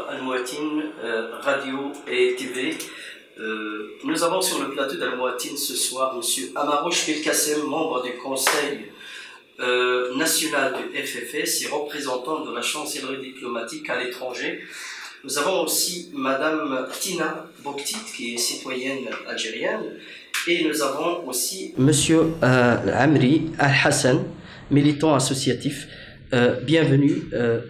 Al-Mouatine, radio et TV. Nous avons sur le plateau d'Al-Mouatine ce soir M. Amarouche Belkacem, membre du Conseil national du FFS et représentant de la chancellerie diplomatique à l'étranger. Nous avons aussi Madame Tina Boktit, qui est citoyenne algérienne, et nous avons aussi Monsieur Amri Al-Hassan, militant associatif. Bienvenue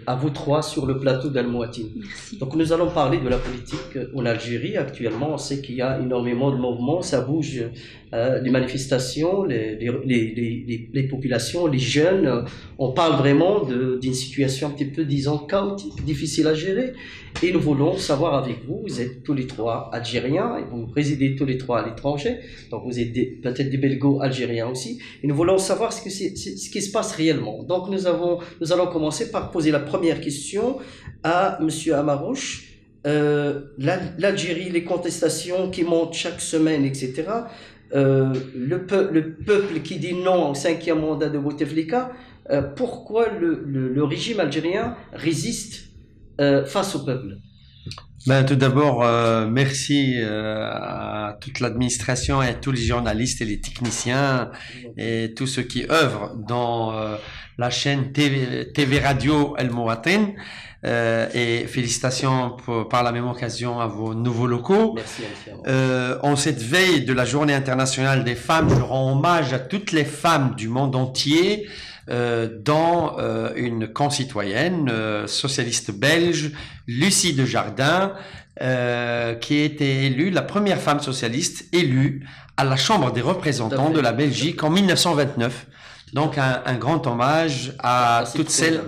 à vous trois sur le plateau d'Al-Mouatine. Donc nous allons parler de la politique en Algérie. Actuellement, on sait qu'il y a énormément de mouvements, ça bouge, les manifestations, les populations, les jeunes. On parle vraiment d'une situation un petit peu, disons, chaotique, difficile à gérer. Et nous voulons savoir avec vous, vous êtes tous les trois algériens, et vous résidez tous les trois à l'étranger, donc vous êtes peut-être des belgo-algériens aussi, et nous voulons savoir ce qui se passe réellement. Donc nous allons commencer par poser la première question à M. Amarouche. L'Algérie, les contestations qui montent chaque semaine, etc. Le peuple qui dit non au 5e mandat de Bouteflika, pourquoi le régime algérien résiste face au peuple? Tout d'abord, merci à toute l'administration et à tous les journalistes et les techniciens et tous ceux qui œuvrent dans la chaîne TV Radio Al-Mouatine. Et félicitations par la même occasion à vos nouveaux locaux. Merci. En cette veille de la Journée internationale des femmes, je rends hommage à toutes les femmes du monde entier, dont une concitoyenne socialiste belge, Lucie Desjardins, qui a été élue, la première femme socialiste élue à la Chambre des représentants de la Belgique en 1929. Donc un grand hommage à toutes celles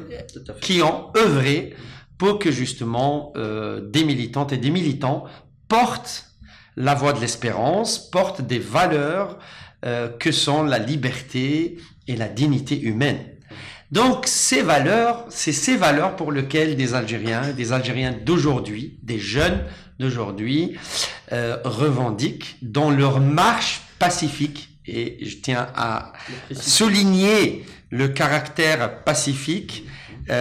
qui ont œuvré pour que justement des militantes et des militants portent la voix de l'espérance, portent des valeurs que sont la liberté et la dignité humaine. Donc ces valeurs, c'est ces valeurs pour lesquelles des Algériens d'aujourd'hui, des jeunes d'aujourd'hui revendiquent dans leur marche pacifique. Et je tiens à souligner le caractère pacifique, à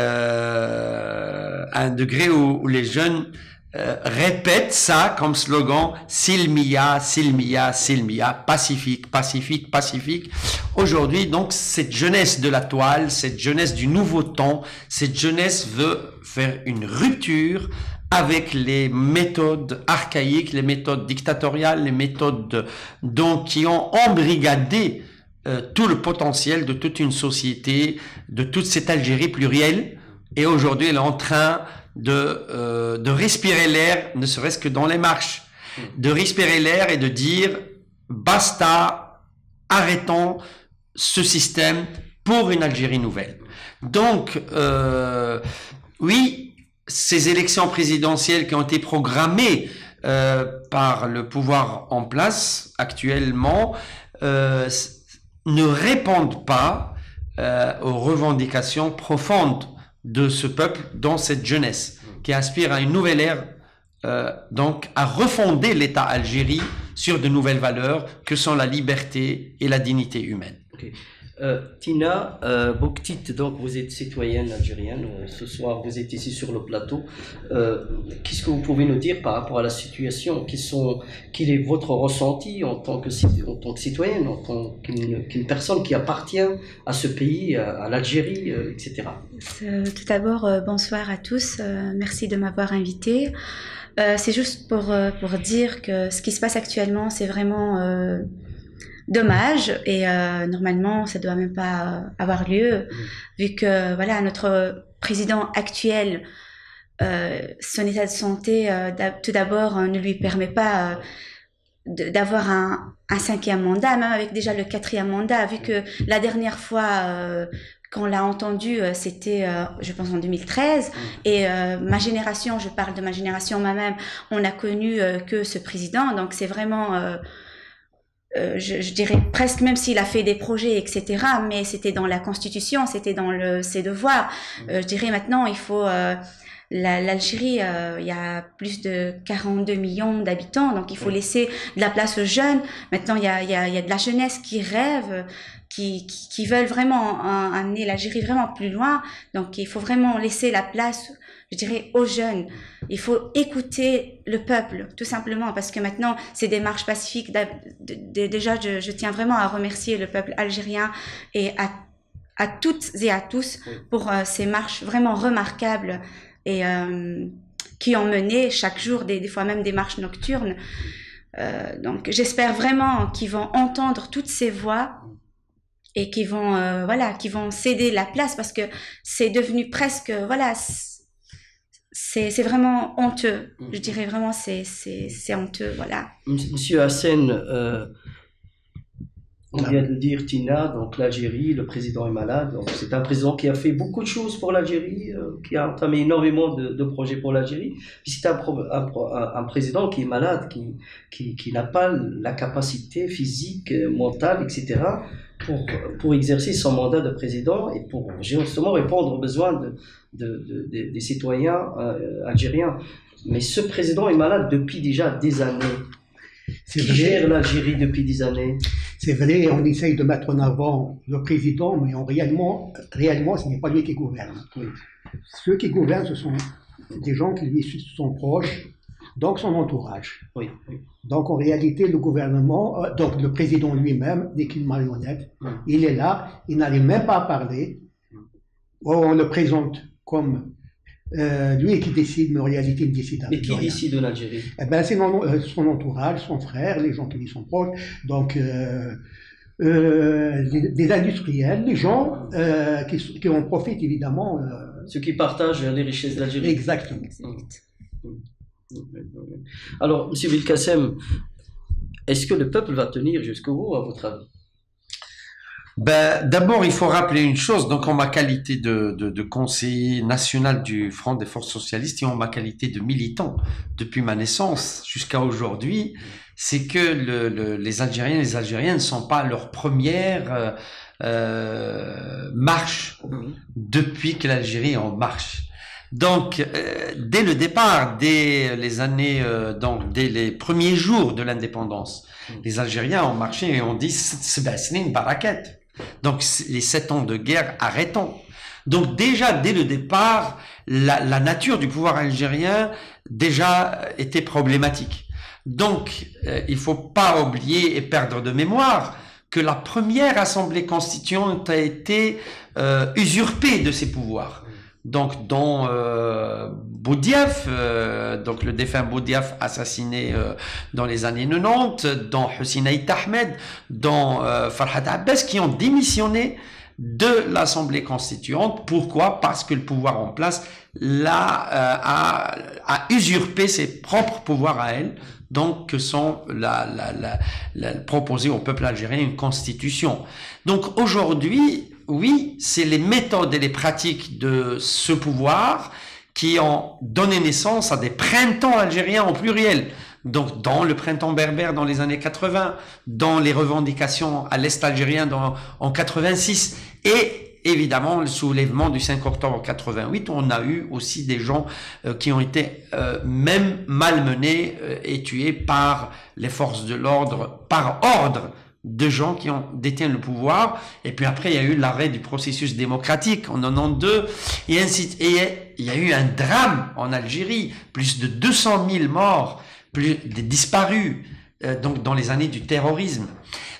un degré où les jeunes répètent ça comme slogan: Silmiya, Silmiya, Silmiya, pacifique, pacifique, pacifique. Aujourd'hui, donc, cette jeunesse de la toile, cette jeunesse du nouveau temps, cette jeunesse veut faire une rupture avec les méthodes archaïques, les méthodes dictatoriales, les méthodes qui ont embrigadé tout le potentiel de toute une société, de toute cette Algérie plurielle. Et aujourd'hui, elle est en train de respirer l'air, ne serait-ce que dans les marches, de respirer l'air et de dire basta, arrêtons ce système pour une Algérie nouvelle. Donc, oui, ces élections présidentielles qui ont été programmées par le pouvoir en place actuellement ne répondent pas aux revendications profondes de ce peuple, dans cette jeunesse qui aspire à une nouvelle ère, donc à refonder l'État Algérie sur de nouvelles valeurs que sont la liberté et la dignité humaine. Okay. Tina Boktit, donc vous êtes citoyenne algérienne, ce soir vous êtes ici sur le plateau. Qu'est-ce que vous pouvez nous dire par rapport à la situation? Quel est votre ressenti en tant que citoyenne, en tant qu'une personne qui appartient à ce pays, à l'Algérie, etc. Tout d'abord, bonsoir à tous, merci de m'avoir invité. C'est juste pour dire que ce qui se passe actuellement, c'est vraiment dommage, et normalement ça doit même pas avoir lieu, vu que voilà, notre président actuel, son état de santé tout d'abord ne lui permet pas d'avoir un 5e mandat, même avec déjà le 4e mandat, vu que la dernière fois qu'on l'a entendu, c'était, je pense, en 2013. Et ma génération, je parle de ma génération moi-même, on n'a connu que ce président. Donc c'est vraiment, je dirais presque, même s'il a fait des projets, etc., mais c'était dans la Constitution, c'était dans ses devoirs. Je dirais maintenant, il faut l'Algérie, il y a plus de 42 millions d'habitants, donc il faut laisser de la place aux jeunes. Maintenant, il y a de la jeunesse qui rêve, qui veulent vraiment amener l'Algérie vraiment plus loin. Donc, il faut vraiment laisser la place, je dirais, aux jeunes. Il faut écouter le peuple, tout simplement, parce que maintenant, ces démarches pacifiques, déjà, je tiens vraiment à remercier le peuple algérien et à toutes et à tous pour ces marches vraiment remarquables et qui ont mené chaque jour, des fois même des marches nocturnes. Donc, j'espère vraiment qu'ils vont entendre toutes ces voix et qui vont qui vont céder la place, parce que c'est devenu presque c'est vraiment honteux. Je dirais vraiment c'est honteux, voilà. Monsieur Hassen, on vient de dire Tina, donc l'Algérie, le président est malade. C'est un président qui a fait beaucoup de choses pour l'Algérie, qui a entamé énormément de projets pour l'Algérie. Puis c'est un président qui est malade, qui n'a pas la capacité physique, mentale, etc. pour exercer son mandat de président et pour justement répondre aux besoins des citoyens algériens. Mais ce président est malade depuis déjà des années. Qui gère l'Algérie depuis des années? C'est vrai, on essaye de mettre en avant le président, mais réellement, ce n'est pas lui qui gouverne. Oui. Ceux qui gouvernent, ce sont des gens qui lui sont proches, donc son entourage. Oui, oui. Donc en réalité, le gouvernement, donc le président lui-même n'est qu'une marionnette. Il est là, il n'arrive même pas à parler. On le présente comme lui qui décide, mais en réalité il décide. Mais qui décide en Algérie? Eh ben, c'est son entourage, son frère, les gens qui lui sont proches, donc des industriels, les gens qui en profitent évidemment. Ceux qui partagent les richesses d'Algérie. Exactement. Alors, M. Belkacem, est-ce que le peuple va tenir jusqu'au bout, à votre avis? Ben, d'abord, il faut rappeler une chose. Donc, en ma qualité de conseiller national du Front des Forces Socialistes et en ma qualité de militant depuis ma naissance jusqu'à aujourd'hui, c'est que les Algériens et les Algériennes ne sont pas à leur première marche depuis que l'Algérie est en marche. Donc, dès le départ, dès les années, dès les premiers jours de l'indépendance, les Algériens ont marché et ont dit c'est une baraquette. Donc, les 7 ans de guerre, arrêtons. Donc, déjà, dès le départ, la nature du pouvoir algérien, déjà, était problématique. Donc, il faut pas oublier et perdre de mémoire que la première assemblée constituante a été usurpée de ses pouvoirs. Donc, dont Boudiaf, donc le défunt Boudiaf assassiné dans les années 90, dont Hussein Aït Ahmed, dont Farhat Abbas, qui ont démissionné de l'Assemblée constituante. Pourquoi? Parce que le pouvoir en place a usurpé ses propres pouvoirs à elle, donc que sont proposer au peuple algérien une constitution. Donc aujourd'hui, oui, c'est les méthodes et les pratiques de ce pouvoir qui ont donné naissance à des printemps algériens au pluriel. Donc, dans le printemps berbère dans les années 80, dans les revendications à l'Est algérien en 86, et évidemment le soulèvement du 5 octobre 88, on a eu aussi des gens qui ont été même malmenés et tués par les forces de l'ordre, par ordre de gens qui ont détient le pouvoir. Et puis après, il y a eu l'arrêt du processus démocratique en 92, et ainsi. Et il y a eu un drame en Algérie, plus de 200 000 morts, plus des disparus, donc dans les années du terrorisme.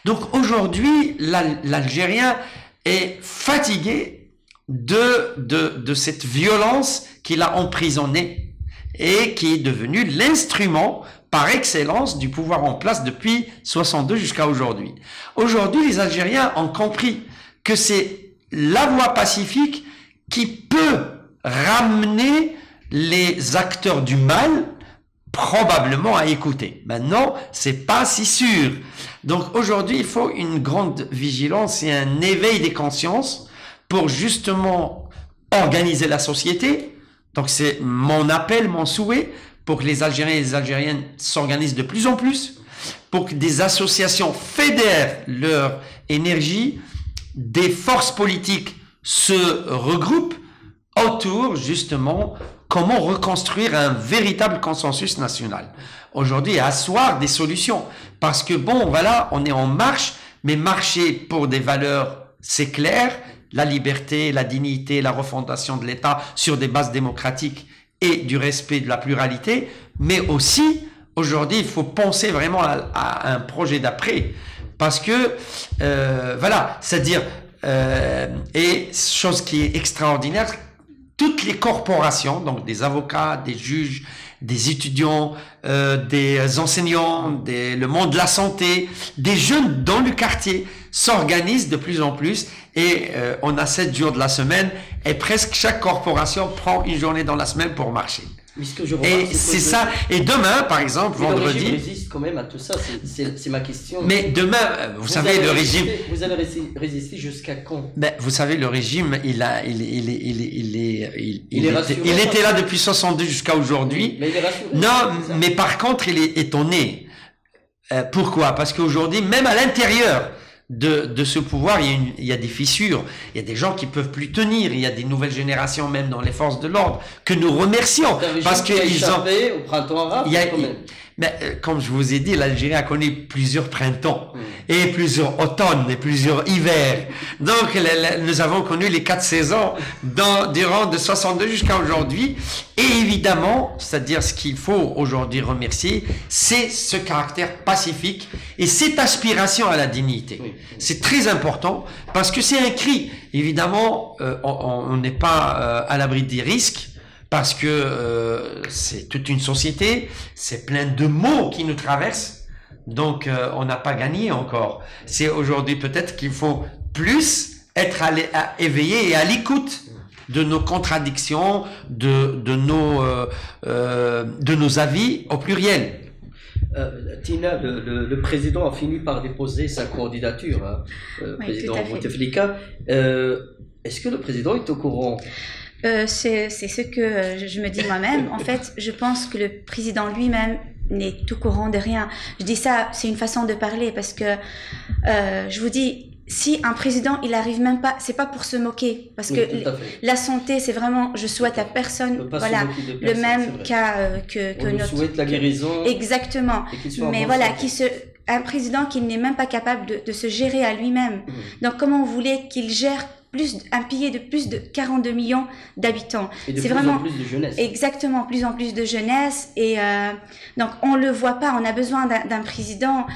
Donc aujourd'hui, l'Algérien est fatigué de cette violence qui l'a emprisonné et qui est devenue l'instrument par excellence du pouvoir en place depuis 62 jusqu'à aujourd'hui. Aujourd'hui, les Algériens ont compris que c'est la voie pacifique qui peut ramener les acteurs du mal probablement à écouter. Maintenant, c'est pas si sûr. Donc aujourd'hui, il faut une grande vigilance et un éveil des consciences pour justement organiser la société. Donc c'est mon appel, mon souhait, pour que les Algériens et les Algériennes s'organisent de plus en plus, pour que des associations fédèrent leur énergie, des forces politiques se regroupent autour justement comment reconstruire un véritable consensus national. Aujourd'hui, asseoir des solutions. Parce que bon, voilà, on est en marche, mais marcher pour des valeurs, c'est clair, la liberté, la dignité, la refondation de l'État sur des bases démocratiques et du respect de la pluralité, mais aussi, aujourd'hui, il faut penser vraiment à un projet d'après. Parce que, voilà, c'est-à-dire, et chose qui est extraordinaire, toutes les corporations, donc des avocats, des juges, des étudiants, des enseignants, le monde de la santé, des jeunes dans le quartier s'organisent de plus en plus et on a 7 jours de la semaine et presque chaque corporation prend une journée dans la semaine pour marcher. Mais ce que je remarque, Et c'est ça. Et demain, par exemple, mais vendredi. le régime résiste quand même à tout ça, c'est ma question. Mais demain, vous savez, le régime. Vous allez résister jusqu'à quand? Ben, vous savez, le régime, il était là depuis 62 jusqu'à aujourd'hui. Mais il est rassuré. Non, mais par contre, il est étonné. Pourquoi? Parce qu'aujourd'hui, même à l'intérieur de ce pouvoir, il y a des fissures, il y a des gens qui peuvent plus tenir, il y a des nouvelles générations même dans les forces de l'ordre que nous remercions parce qu'ils ont au printemps arabe. Mais comme je vous ai dit, l'Algérie a connu plusieurs printemps et plusieurs automnes et plusieurs hivers. Donc nous avons connu les 4 saisons durant de 62 jusqu'à aujourd'hui. Et évidemment, c'est-à-dire ce qu'il faut aujourd'hui remercier, c'est ce caractère pacifique et cette aspiration à la dignité. C'est très important parce que c'est un cri. Évidemment, on n'est pas à l'abri des risques. Parce que c'est toute une société, c'est plein de maux qui nous traversent, donc on n'a pas gagné encore. C'est aujourd'hui peut-être qu'il faut plus être éveillé et à l'écoute de nos contradictions, de nos avis au pluriel. Tina, le président a fini par déposer sa candidature, hein, oui, président Bouteflika. Est-ce que le président est au courant? C'est ce que je me dis moi-même. En fait, je pense que le président lui-même n'est au courant de rien. Je dis ça, c'est une façon de parler parce que je vous dis, si un président, il arrive même pas, c'est pas pour se moquer, parce que la santé, c'est vraiment, je souhaite à personne, voilà, le même cas que notre. On souhaite la guérison. Exactement. Mais voilà, un président qui n'est même pas capable de se gérer à lui-même. Donc, comment vous voulez qu'il gère un pays de plus de 42 millions d'habitants. C'est vraiment plus de jeunesse. Exactement, plus en plus de jeunesse. Et donc, on le voit pas. On a besoin d'un président,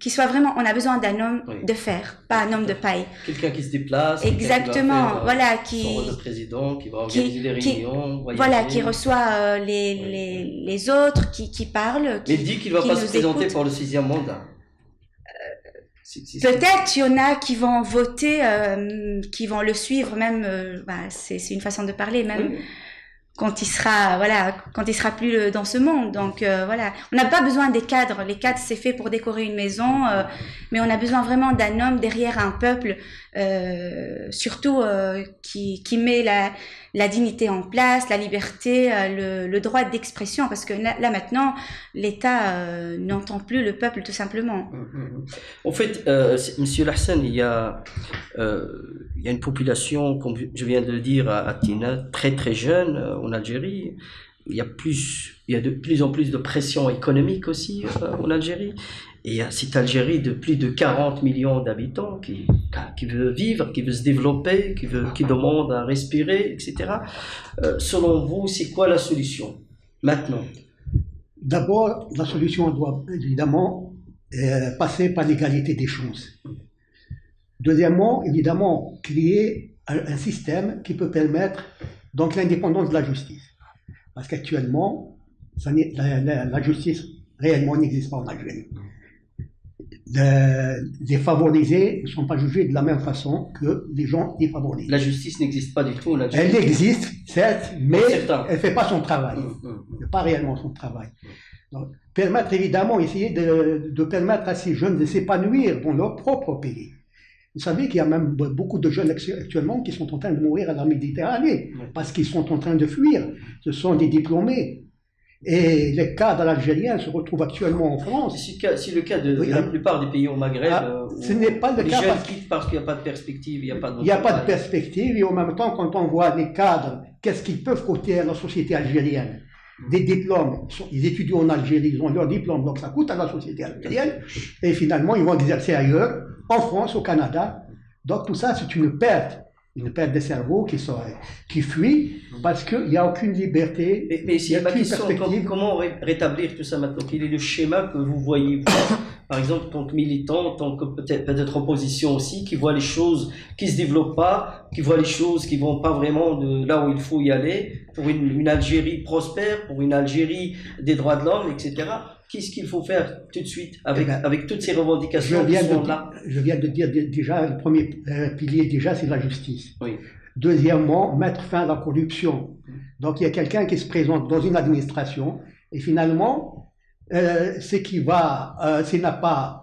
qui soit vraiment. On a besoin d'un homme de fer, pas un homme de paille. Quelqu'un qui se déplace. Exactement, qui voilà, son rôle de président, qui va organiser des réunions, voilà, qui reçoit les autres, qui parlent. Mais il dit qu'il va pas se présenter pour le 6e mandat. Peut-être il y en a qui vont voter, qui vont le suivre, même, c'est une façon de parler, même quand il sera plus dans ce monde. Donc voilà, on n'a pas besoin des cadres. Les cadres, c'est fait pour décorer une maison, mais on a besoin vraiment d'un homme derrière un peuple, surtout qui met la dignité en place, la liberté, le droit d'expression, parce que là maintenant, l'État n'entend plus le peuple tout simplement. En fait, Monsieur Lassane, il y a une population, comme je viens de le dire à Tina, très très jeune en Algérie. Il y a de plus en plus de pression économique aussi en Algérie. Et il y a cette Algérie de plus de 40 millions d'habitants qui veut vivre, qui veut se développer, qui demande à respirer, etc. Selon vous, c'est quoi la solution maintenant? D'abord, la solution doit évidemment passer par l'égalité des chances. Deuxièmement, évidemment, créer un système qui peut permettre donc l'indépendance de la justice. Parce qu'actuellement, la justice réellement n'existe pas en Algérie. Les favorisés ne sont pas jugés de la même façon que les gens défavorisés. La justice n'existe pas du tout en Algérie. Elle existe, certes, mais elle ne fait pas son travail. Elle ne fait pas réellement son travail. Donc, permettre évidemment, essayer de permettre à ces jeunes de s'épanouir dans leur propre pays. Vous savez qu'il y a même beaucoup de jeunes actuellement qui sont en train de mourir à la Méditerranée parce qu'ils sont en train de fuir. Ce sont des diplômés. Et les cadres algériens se retrouvent actuellement en France. C'est le cas de Oui, la plupart des pays au Maghreb. Ce n'est pas le les cas. jeunes quittent parce qu'il n'y a pas de perspective, il n'y a pas de... Il n'y a pas de perspective, et en même temps, quand on voit les cadres, qu'est-ce qu'ils peuvent coûter à la société algérienne? Des diplômes, ils étudient en Algérie, ils ont leur diplôme, donc ça coûte à la société algérienne, et finalement ils vont exercer ailleurs, en France, au Canada. Donc tout ça, c'est une perte des cerveaux qui fuient, parce qu'il n'y a aucune liberté, mais il n'y a ma aucune question, perspective. comment rétablir tout ça maintenant? Quel est le schéma que vous voyez, vous, par exemple, en tant que militant, en tant que peut-être opposition aussi, qui voit les choses qui se développent pas, qui voit les choses qui vont pas vraiment de là où il faut y aller, pour une Algérie prospère, pour une Algérie des droits de l'homme, etc. Qu'est-ce qu'il faut faire tout de suite avec toutes ces revendications qui sont là? Je viens de dire déjà, le premier pilier déjà, c'est la justice. Oui. Deuxièmement, mettre fin à la corruption. Donc il y a quelqu'un qui se présente dans une administration et finalement, s'il n'a pas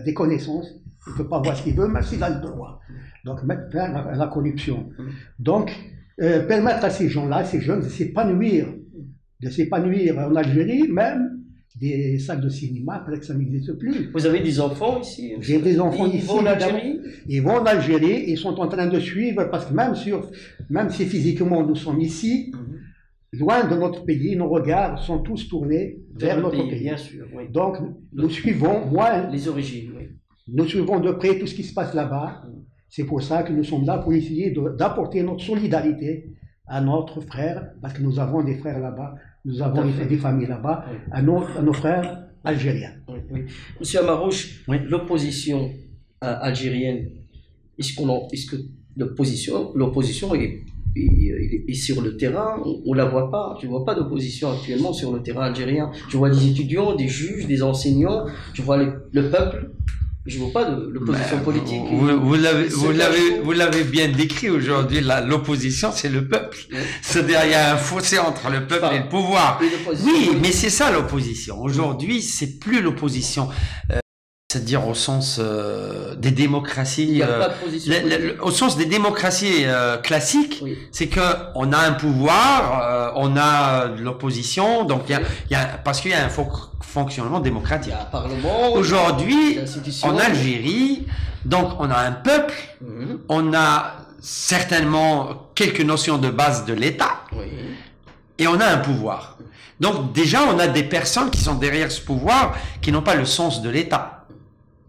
des connaissances, il ne peut pas voir ce qu'il veut, même s'il a le droit. Donc mettre fin à la corruption. Donc permettre à ces gens-là, ces jeunes, de s'épanouir en Algérie, même des salles de cinéma, peut-être que ça n'existe plus. Vous avez des enfants ici? J'ai des enfants ici. Ils vont en Algérie? Ils vont en Algérie, ils sont en train de suivre, parce que même si physiquement nous sommes ici, loin de notre pays, nos regards sont tous tournés vers notre pays. Bien sûr, oui. Donc nous suivons, les origines, oui. Nous suivons de près tout ce qui se passe là-bas. C'est pour ça que nous sommes là pour essayer d'apporter notre solidarité à notre frère, parce que nous avons des frères là-bas, nous avons des familles là-bas, oui. à nos frères algériens. Oui, oui. Monsieur Amarouche, oui. L'opposition algérienne, est-ce que l'opposition est sur le terrain? On ne la voit pas. Je ne vois pas d'opposition actuellement sur le terrain algérien. Je vois des étudiants, des juges, des enseignants, je vois le peuple. Je ne vois pas de l'opposition politique. Vous l'avez bien décrit aujourd'hui. L'opposition, c'est le peuple. Oui. C'est-à-dire, il y a un fossé entre le peuple et le pouvoir. Oui, mais c'est ça l'opposition. Aujourd'hui, c'est plus l'opposition. C'est-à-dire au sens des démocraties, au sens des démocraties classiques, oui. C'est que on a un pouvoir, on a l'opposition, donc parce qu'il y a un fonctionnement démocratique. Il y a un parlement. Aujourd'hui, en Algérie, donc on a un peuple, on a certainement quelques notions de base de l'État, oui. Et on a un pouvoir. Donc déjà, on a des personnes qui sont derrière ce pouvoir qui n'ont pas le sens de l'État.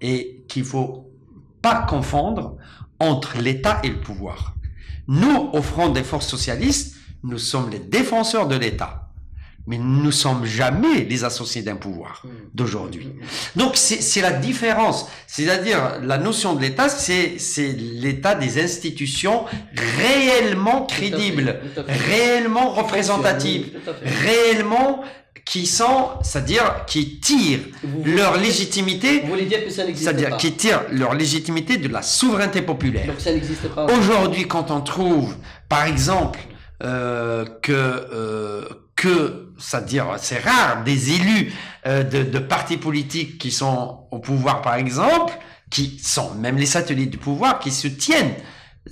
Et qu'il faut pas confondre entre l'État et le pouvoir. Nous, au Front des forces socialistes, nous sommes les défenseurs de l'État. Mais nous ne sommes jamais les associés d'un pouvoir d'aujourd'hui. Donc, c'est la différence. C'est-à-dire, la notion de l'État, c'est l'État des institutions réellement crédibles, réellement représentatives, réellement c'est-à-dire qui tirent leur légitimité. Vous voulez dire que ça n'existe pas? C'est-à-dire qui tirent leur légitimité de la souveraineté populaire. Donc ça n'existe pas. Aujourd'hui, quand on trouve, par exemple, c'est-à-dire, c'est rare, des élus de partis politiques qui sont au pouvoir, par exemple, qui sont même les satellites du pouvoir, qui soutiennent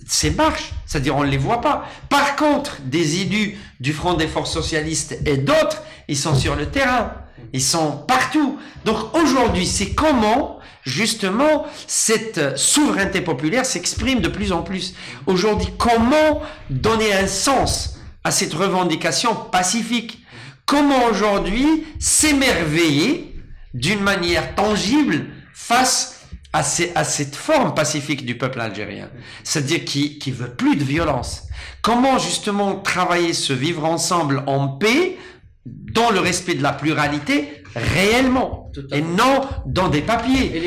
ces marches, c'est-à-dire on ne les voit pas. Par contre, des élus du Front des forces socialistes et d'autres, ils sont sur le terrain, ils sont partout. Donc aujourd'hui, c'est comment justement cette souveraineté populaire s'exprime de plus en plus. Aujourd'hui, comment donner un sens à cette revendication pacifique? Comment aujourd'hui s'émerveiller d'une manière tangible face à cette forme pacifique du peuple algérien, c'est-à-dire qui veut plus de violence. Comment justement travailler ce vivre ensemble en paix, dans le respect de la pluralité, réellement, et non dans des papiers. Et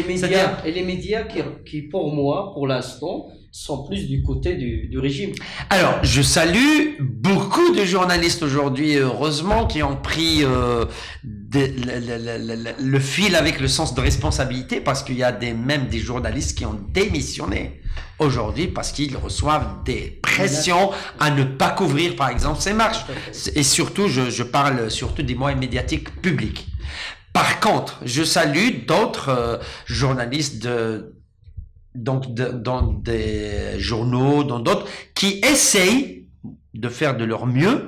les médias qui pour moi, pour l'instant, sont plus du côté du régime. Alors, je salue beaucoup de journalistes aujourd'hui, heureusement, qui ont pris le fil avec le sens de responsabilité, parce qu'il y a même des journalistes qui ont démissionné aujourd'hui parce qu'ils reçoivent des pressions à ne pas couvrir, par exemple, ces marches. Et surtout, je parle surtout des moyens médiatiques publics. Par contre, je salue d'autres journalistes dans des journaux, dans d'autres, qui essayent de faire de leur mieux,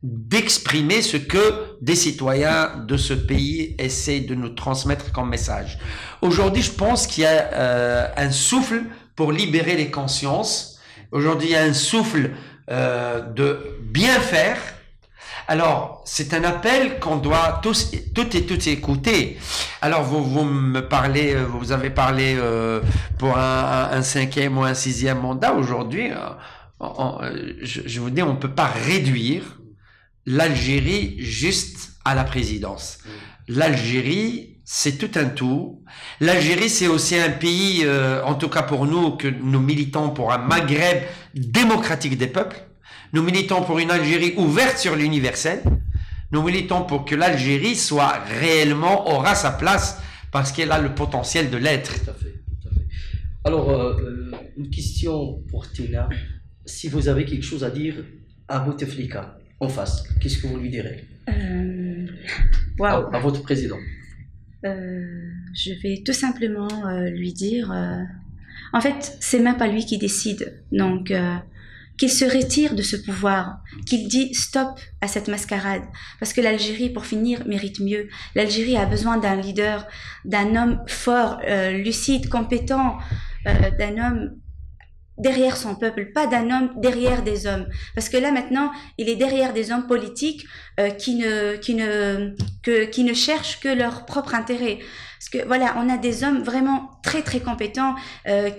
d'exprimer ce que des citoyens de ce pays essaient de nous transmettre comme message. Aujourd'hui, je pense qu'il y a un souffle pour libérer les consciences. Aujourd'hui, il y a un souffle de bien faire. Alors, c'est un appel qu'on doit toutes et tous écouter. Alors, vous me parlez, vous avez parlé pour un 5e ou un 6e mandat. Aujourd'hui, je vous dis, on ne peut pas réduire l'Algérie juste à la présidence. L'Algérie, c'est tout un tout. L'Algérie, c'est aussi un pays, en tout cas pour nous, que nous militons pour un Maghreb démocratique des peuples. Nous militons pour une Algérie ouverte sur l'universel. Nous militons pour que l'Algérie soit réellement, aura sa place, parce qu'elle a le potentiel de l'être. Tout à fait, tout à fait. Alors, une question pour Tina. Si vous avez quelque chose à dire à Bouteflika, en face, qu'est-ce que vous lui direz à votre président? Je vais tout simplement lui dire, en fait, c'est même pas lui qui décide, donc qu'il se retire de ce pouvoir, qu'il dit stop à cette mascarade, parce que l'Algérie, pour finir, mérite mieux. L'Algérie a besoin d'un leader, d'un homme fort, lucide, compétent, d'un homme derrière son peuple, pas d'un homme derrière des hommes. Parce que là, maintenant, il est derrière des hommes politiques qui ne cherchent que leur propre intérêt. Parce que voilà, on a des hommes vraiment très très compétents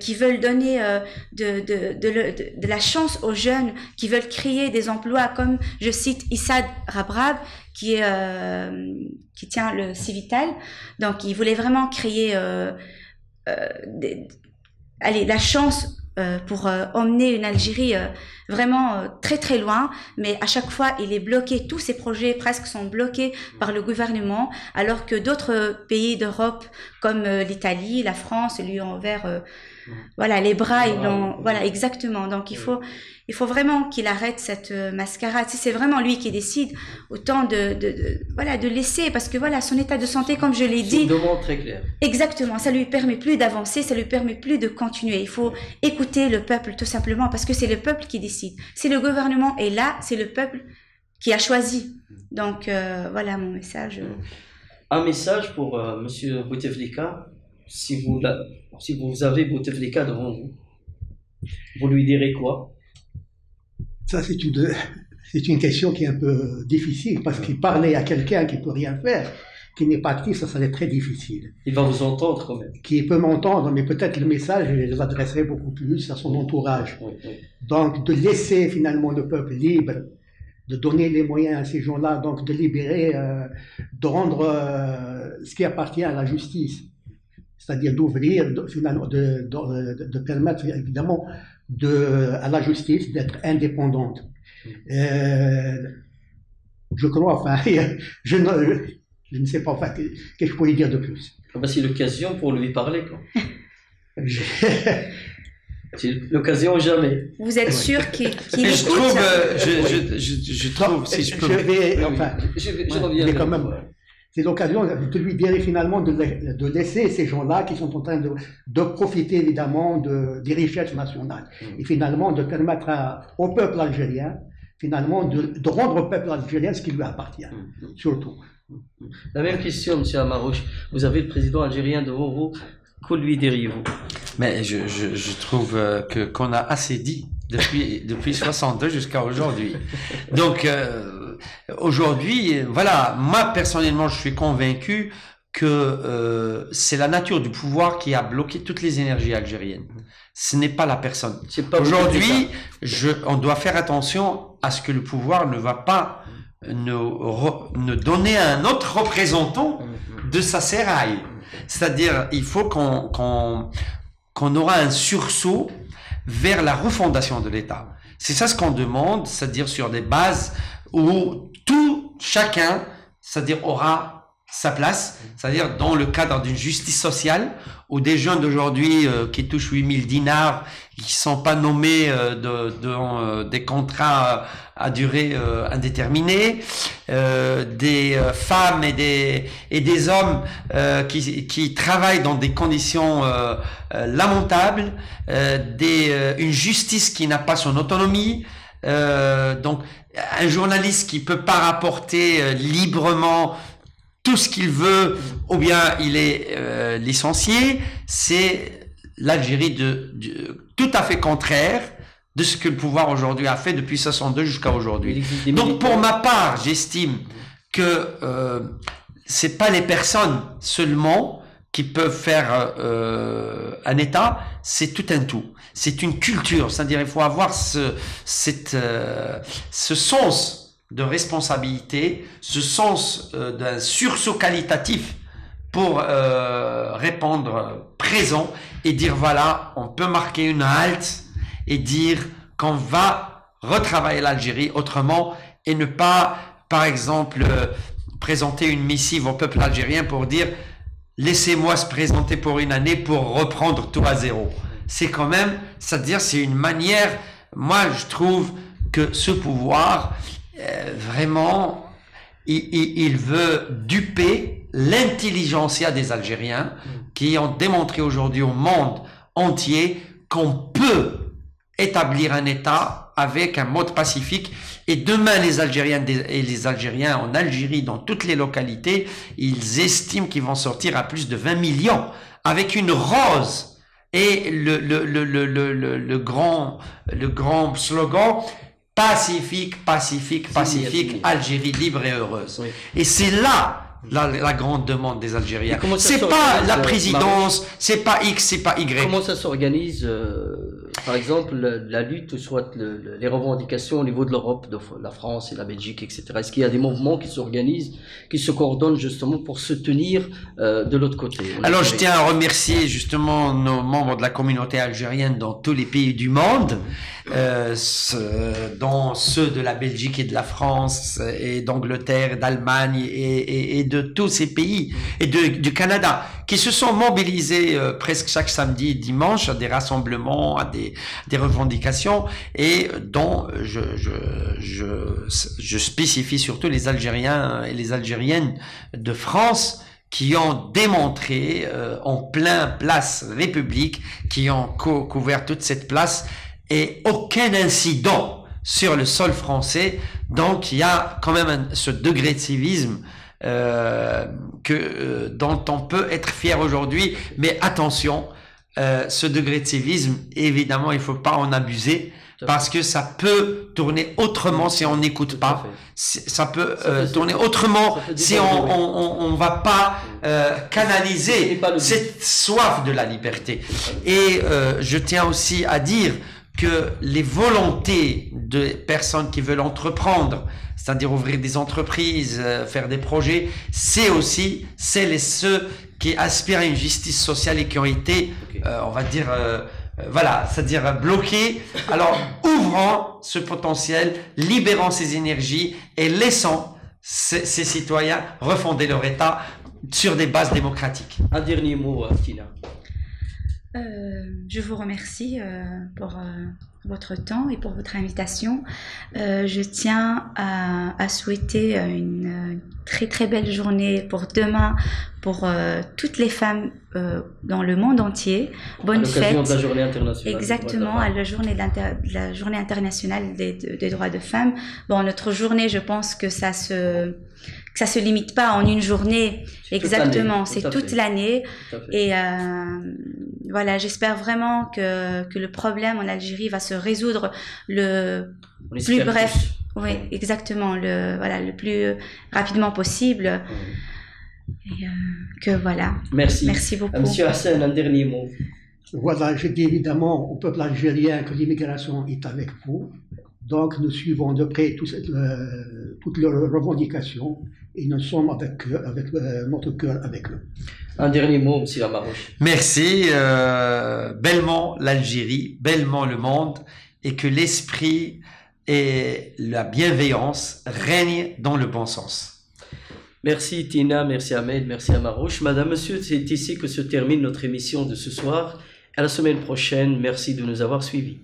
qui veulent donner de la chance aux jeunes, qui veulent créer des emplois comme, je cite, Issad Rabrab, qui tient le Civital. Donc, il voulait vraiment créer la chance pour emmener une Algérie vraiment très très loin, mais à chaque fois il est bloqué, tous ses projets presque sont bloqués par le gouvernement, alors que d'autres pays d'Europe comme l'Italie, la France lui ont ouvert voilà, les bras, ils l'ont, voilà, exactement. Donc il faut vraiment qu'il arrête cette mascarade. Si c'est vraiment lui qui décide, autant de laisser, parce que voilà, son état de santé, comme je l'ai dit, demande très clair. Exactement, ça lui permet plus d'avancer, ça lui permet plus de continuer. Il faut écouter le peuple tout simplement, parce que c'est le peuple qui décide. Si le gouvernement est là, c'est le peuple qui a choisi. Donc voilà mon message. Un message pour Monsieur Bouteflika. Si vous avez Bouteflika devant vous, vous lui direz quoi? Ça, c'est une question qui est un peu difficile, parce qu'il parlait à quelqu'un qui ne peut rien faire, qui n'est pas actif, ça serait très difficile. Il va vous entendre quand même. Qui peut m'entendre, mais peut-être le message, je les adresserai beaucoup plus à son entourage. Oui. Donc, de laisser finalement le peuple libre, de donner les moyens à ces gens-là, donc de libérer, de rendre ce qui appartient à la justice. C'est-à-dire d'ouvrir, finalement, de permettre évidemment à la justice d'être indépendante. Je crois, enfin, je ne sais pas, enfin, qu'est-ce que je pourrais dire de plus. C'est l'occasion pour lui parler, quoi. C'est l'occasion jamais. Vous êtes sûr qu'il écoute? Je trouve, si je peux. Je reviens. Mais quand même. C'est l'occasion de lui dire finalement de laisser ces gens-là qui sont en train de profiter évidemment des richesses nationales et finalement de permettre au peuple algérien finalement de rendre au peuple algérien ce qui lui appartient, surtout. La même question, M. Amarouche. Vous avez le président algérien devant vous, que lui diriez-vous? Mais je trouve qu'on a assez dit depuis 62 jusqu'à aujourd'hui. Donc aujourd'hui, voilà, moi personnellement, je suis convaincu que c'est la nature du pouvoir qui a bloqué toutes les énergies algériennes. Ce n'est pas la personne. Aujourd'hui, on doit faire attention à ce que le pouvoir ne va pas nous donner un autre représentant de sa séraille. C'est-à-dire, il faut qu'on aura un sursaut vers la refondation de l'État. C'est ça ce qu'on demande, c'est-à-dire sur des bases où chacun, c'est-à-dire aura sa place, c'est-à-dire dans le cadre d'une justice sociale, où des jeunes d'aujourd'hui qui touchent 8000 dinars, qui sont pas nommés dans des contrats à durée indéterminée, des femmes et des hommes qui travaillent dans des conditions lamentables, une justice qui n'a pas son autonomie, Donc, un journaliste qui peut pas rapporter librement tout ce qu'il veut, ou bien il est licencié, c'est l'Algérie tout à fait contraire de ce que le pouvoir aujourd'hui a fait depuis 62 jusqu'à aujourd'hui. Donc, pour ma part, j'estime que c'est pas les personnes seulement qui peuvent faire un État, c'est tout un tout. C'est une culture, c'est-à-dire il faut avoir ce sens de responsabilité, ce sens d'un sursaut qualitatif pour répondre présent et dire voilà, on peut marquer une halte et dire qu'on va retravailler l'Algérie autrement et ne pas, par exemple, présenter une missive au peuple algérien pour dire laissez-moi se présenter pour une année pour reprendre tout à zéro. C'est quand même, c'est-à-dire c'est une manière, moi je trouve que ce pouvoir, vraiment, il veut duper l'intelligentsia des Algériens qui ont démontré aujourd'hui au monde entier qu'on peut établir un État avec un mode pacifique. Et demain, les Algériennes et les Algériens en Algérie, dans toutes les localités, ils estiment qu'ils vont sortir à plus de 20 millions avec une rose. Et le grand slogan, pacifique, pacifique, pacifique, Algérie libre et heureuse. Oui. Et c'est là la grande demande des Algériens. C'est pas la présidence, c'est pas X, c'est pas Y. Comment ça s'organise, par exemple, la lutte, soit les revendications au niveau de l'Europe, de la France et la Belgique, etc. Est-ce qu'il y a des mouvements qui s'organisent, qui se coordonnent justement pour se tenir de l'autre côté? Alors, je tiens à remercier justement nos membres de la communauté algérienne dans tous les pays du monde, dont ceux de la Belgique et de la France et d'Angleterre, d'Allemagne et de tous ces pays et du Canada qui se sont mobilisés presque chaque samedi et dimanche à des rassemblements, à des revendications et dont je spécifie surtout les Algériens et les Algériennes de France qui ont démontré en plein place République, qui ont couvert toute cette place et aucun incident sur le sol français. Donc il y a quand même ce degré de civisme dont on peut être fier aujourd'hui, mais attention, ce degré de civisme, évidemment, il faut pas en abuser parce que ça peut tourner autrement si on n'écoute pas. Ça peut tourner autrement si on va pas canaliser cette soif de la liberté. Et je tiens aussi à dire que les volontés de personnes qui veulent entreprendre, c'est-à-dire ouvrir des entreprises, faire des projets, c'est aussi celles et ceux qui aspirent à une justice sociale et qui ont été, on va dire, voilà, c'est-à-dire bloqués. Alors, ouvrant ce potentiel, libérant ces énergies et laissant ces citoyens refonder leur État sur des bases démocratiques. Un dernier mot, Tina. Je vous remercie pour votre temps et pour votre invitation. Je tiens à souhaiter une très très belle journée pour demain pour toutes les femmes dans le monde entier. Bonne fête. De la journée internationale. Exactement, à la journée internationale des droits de femmes. Bon, notre journée, je pense que ça se limite pas en une journée. Exactement, c'est toute l'année. Et voilà, j'espère vraiment que le problème en Algérie va se résoudre le plus bref. Oui, exactement, le plus rapidement possible. Et que voilà. Merci. Merci beaucoup. Monsieur Hassan, un dernier mot. Voilà, je dis évidemment au peuple algérien que l'immigration est avec vous. Donc, nous suivons de près toutes leurs revendications et nous sommes avec notre cœur avec eux. Un dernier mot, M. Amarouche. Merci. Bellement l'Algérie, bellement le monde, et que l'esprit et la bienveillance règnent dans le bon sens. Merci Tina, merci Ahmed, merci Amarouche. Madame, Monsieur, c'est ici que se termine notre émission de ce soir. À la semaine prochaine, merci de nous avoir suivis.